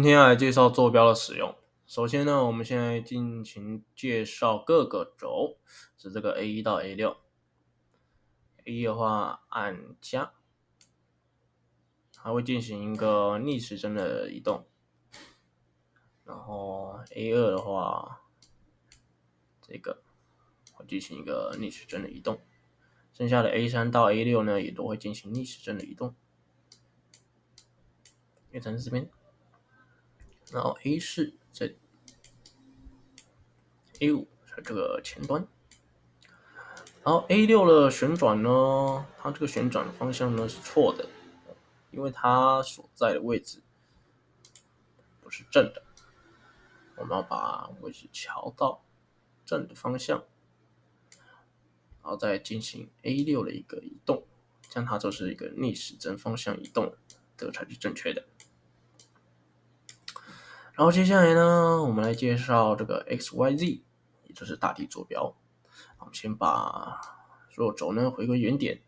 今天要来介绍坐标的使用。首先呢，我们现在进行介绍各个轴，是这个 A1 到 A6。A1 的话按加，它会进行一个逆时针的移动。然后 A2 的话，这个会进行一个逆时针的移动。剩下的 A3 到 A6 呢，也都会进行逆时针的移动。变成这边，然后 A4 这里，A5 是这个前端。然后 A6 的旋转呢，它这个旋转的方向呢是错的，因为它所在的位置不是正的，我们要把位置调到正的方向，然后再进行 A6 的一个移动，这样它就是一个逆时针方向移动，这个才是正确的。然后接下来呢，我们来介绍这个 XYZ， 也就是大体坐标。我们先把所有轴呢回归原点。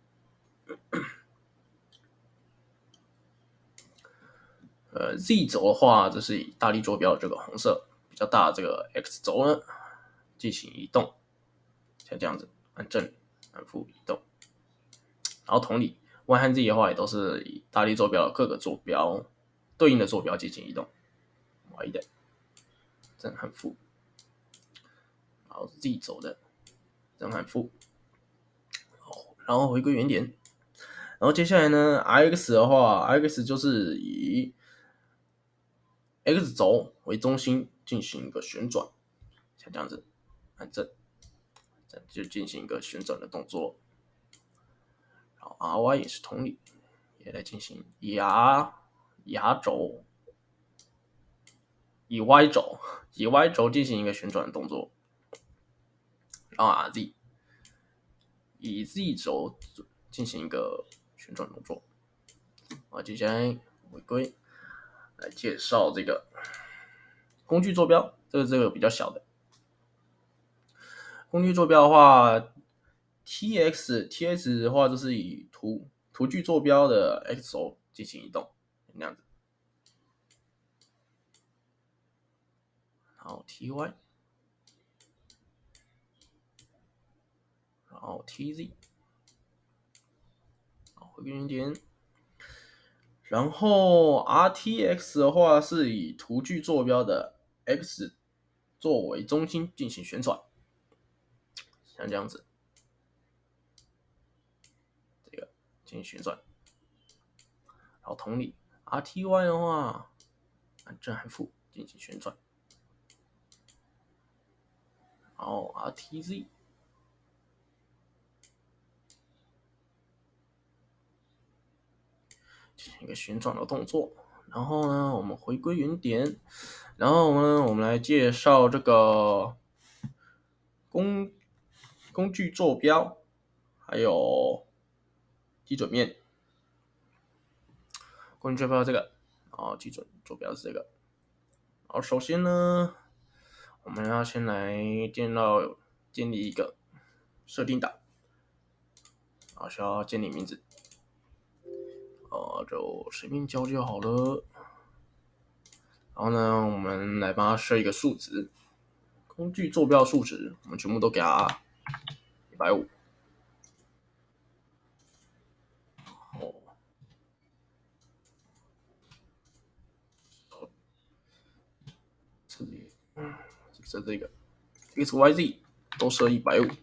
Z 轴的话，这是以大力坐标这个红色比较大的这个 X 轴呢进行移动，像这样子按正按负移动。然后同理 ，Y 和 Z 的话也都是以大力坐标的各个坐标对应的坐标进行移动。Y 的正和负，然后 Z 轴的正和负，然后回归原点。然后接下来呢 ，X 的话 ，X 就是以 X 轴为中心进行一个旋转，像这样子按正，就进行一个旋转的动作。然后 RY 也是同理，也来进行以 R 轴、以 Y 轴进行一个旋转的动作。然后 RZ 以 Z 轴进行一个旋转动作。好，接下来回归来介绍这个工具坐标，这个比较小的工具坐标的话 ，TX 的话就是以图具坐标的 X 轴进行移动，那样子。然后 TY， 然后 TZ， 回归原点。然后 RTX 的话是以图具坐标的 X 作为中心进行旋转，像这样子，这个进行旋转。然后同理 RTY 的话，按正和负进行旋转。然后 RTZ 进行一个旋转的动作。然后呢，我们回归原点。然后呢，我们来介绍这个工具坐标，还有基准面。工具坐标这个，然后基准坐标是这个。好，首先呢，我们要先来建立一个设定档，然后需要建立名字，就随便教就好了。然后呢，我们来帮它设一个数值，工具坐标数值，我们全部都给它150。哦，设这个 XYZ 都设150。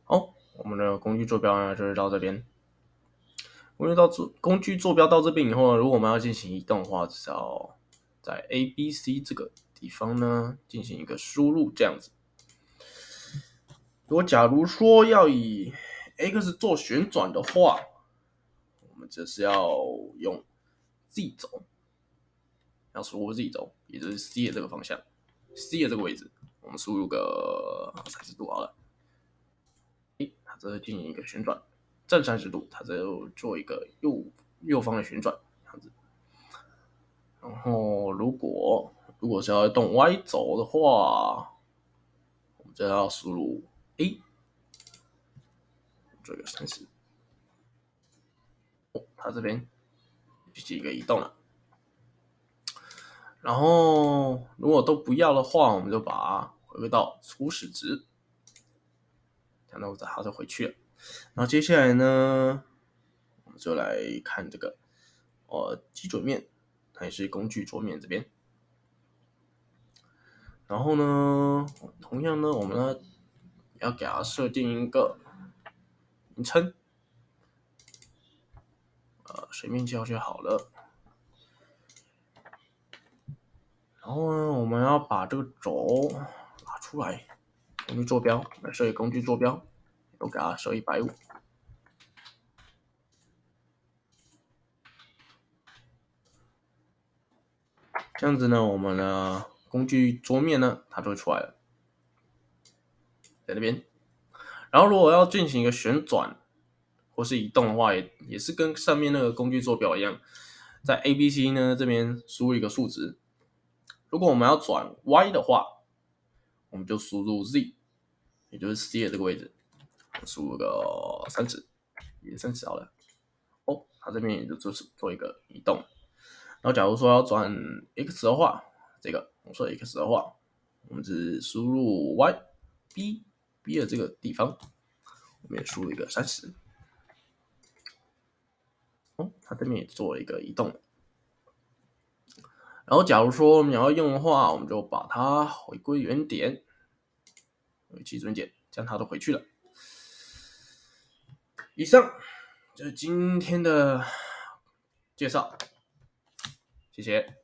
好，我们的工具坐标呢就是到这边。工具坐标到这边以后呢，如果我们要进行移动的话，只要在 ABC 这个地方呢进行一个输入，这样子。如果假如说要以 X 做旋转的话，我们只是要用 Z 轴，要输入 Z 轴，也就是 C 的这个方向，C 的这个位置，我们输入个30度好了。它这是进行一个旋转，正30度，它这做一个右方的旋转，这样子。然后如果是要动 Y 轴的话，我们就要输入 A，做一个30。它这边就是一个移动了。然后如果都不要的话，我们就把它回归到初始值，这样它就回去了。然后接下来呢，我们就来看这个基准面，它也是工具桌面这边。然后呢，同样呢，我们呢要给它设定一个名称，随便叫就好了。然后呢，我们要把这个轴拿出来，工具坐标来设一工具坐标，都给它设150。这样子呢，我们的工具桌面呢，它就会出来了，在那边。然后如果要进行一个旋转或是移动的话，也是跟上面那个工具坐标一样，在 ABC 呢这边输入一个数值。如果我们要转 Y 的话，我们就输入 Z， 也就是 C 的这个位置，输入个30，也30好了。它这边也就做一个移动。然后假如说要转 X 的话，这个红色 X 的话，我们只输入 B 的这个地方，我们也输入一个30。它这边也做了一个移动。然后假如说我们要用的话，我们就把它回归原点，基准点，这样它都回去了。以上就是今天的介绍，谢谢。